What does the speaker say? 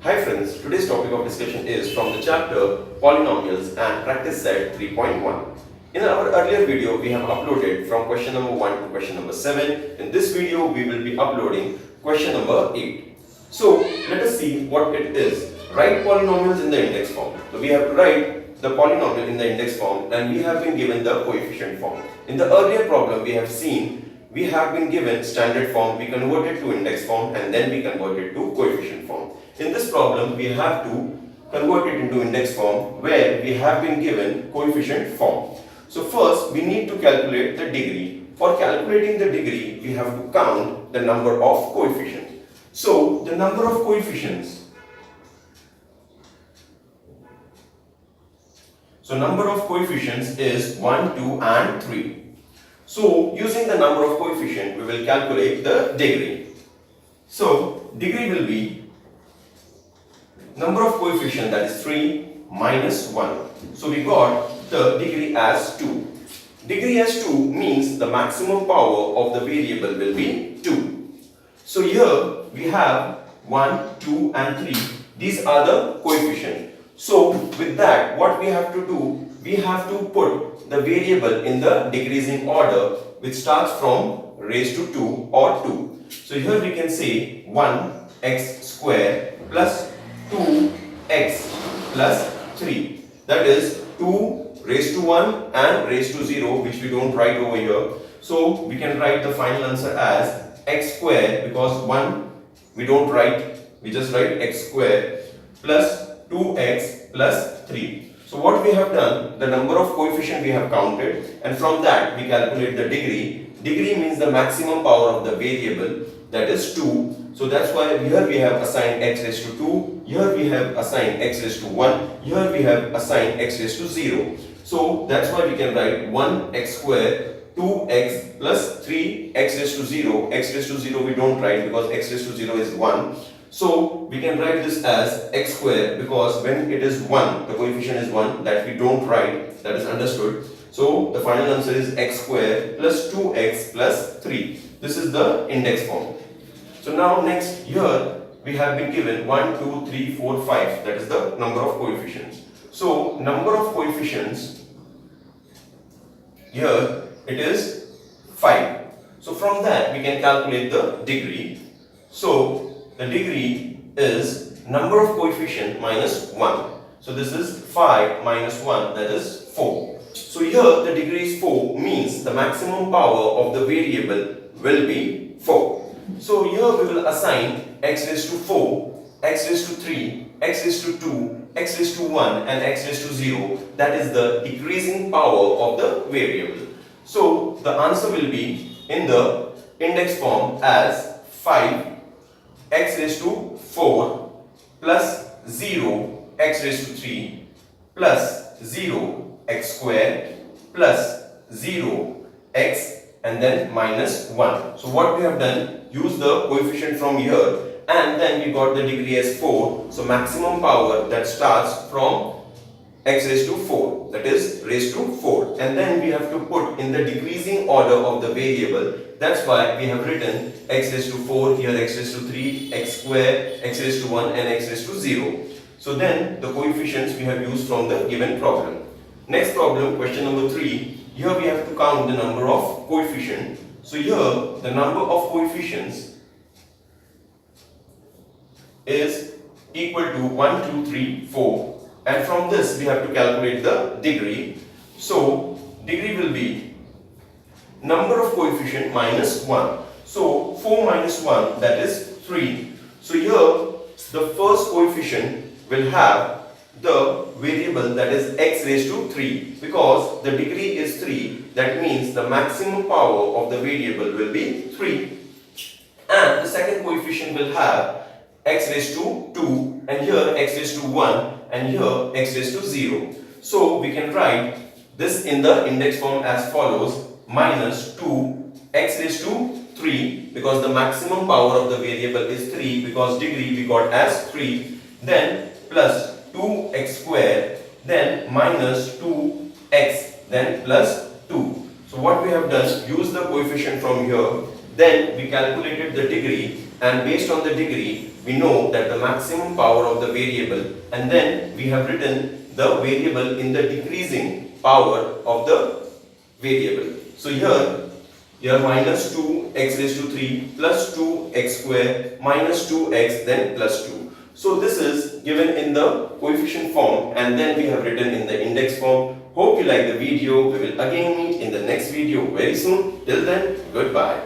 Hi friends, today's topic of discussion is from the chapter Polynomials and practice set 3.1. In our earlier video, we have uploaded from question number 1 to question number 7. In this video, we will be uploading question number 8. So, let us see what it is. Write polynomials in the index form. So, we have to write the polynomial in the index form and we have been given the coefficient form. In the earlier problem, we have seen we have been given standard form, we convert it to index form and then we convert it to coefficient form. In this problem, we have to convert it into index form where we have been given coefficient form. So first, we need to calculate the degree. For calculating the degree, we have to count the number of coefficients. So the number of coefficients. So number of coefficients is 1, 2 and 3. So using the number of coefficient, we will calculate the degree. So degree will be number of coefficient, that is 3 minus 1. So we got the degree as 2. Degree as 2 means the maximum power of the variable will be 2. So here we have 1, 2 and 3. These are the coefficients. So with that, what we have to do, we have to put the variable in the decreasing order which starts from raised to 2 or 2. So here we can say 1x square plus 2x plus 3. That is 2 raised to 1 and raised to 0, which we don't write over here. So we can write the final answer as x square, because 1 we don't write, we just write x square plus 2x plus 3. So what we have done, the number of coefficient we have counted and from that we calculate the degree. Degree means the maximum power of the variable, that is 2. So that's why here we have assigned x raised to 2, here we have assigned x raised to 1, here we have assigned x raised to 0. So that's why we can write 1x square 2x plus 3x raised to 0. X raised to 0 we don't write because x raised to 0 is 1. So we can write this as x square because when it is 1, the coefficient is 1, that we don't write, that is understood. So the final answer is x square plus 2x plus 3. This is the index form. So now next, here we have been given 1, 2, 3, 4, 5. That is the number of coefficients. So number of coefficients, here it is 5. So from that we can calculate the degree. So the degree is number of coefficient minus 1. So this is 5 minus 1, that is 4. So here the degree is 4 means the maximum power of the variable will be 4. So here we will assign x raised to 4, x raised to 3, x raised to 2, x raised to 1 and x raised to 0. That is the decreasing power of the variable. So the answer will be in the index form as 5 x raised to 4 plus 0 x raised to 3 plus 0 x square plus 0 x and then minus 1. So what we have done, use the coefficient from here and then we got the degree as 4. So maximum power that starts from x raised to 4, that is raised to 4, and then we have to put in the decreasing order of the variable. That's why we have written x raised to 4, here x raised to 3, x square, x raised to 1 and x raised to 0. So then the coefficients we have used from the given problem. Next problem, question number 3. Here we have to count the number of coefficients. So here the number of coefficients is equal to 1, 2, 3, 4. And from this we have to calculate the degree. So degree will be number of coefficient minus 1. So 4 minus 1, that is 3. So here the first coefficient will have the variable, that is x raised to 3, because the degree is 3. That means the maximum power of the variable will be 3. And the second coefficient will have x raised to 2 and here x raised to 1 and here x raised to 0. So we can write this in the index form as follows: minus 2 x raised to 3, because the maximum power of the variable is 3, because degree we got as 3, then plus 2x square, then minus 2x, then plus 2. So what we have done, use the coefficient from here, then we calculated the degree and based on the degree we know that the maximum power of the variable, and then we have written the variable in the decreasing power of the variable. So here minus 2x raised to 3 plus 2x square minus 2x then plus 2. So this is given in the coefficient form, and then we have written in the index form. Hope you like the video. We will again meet in the next video very soon. Till then, goodbye.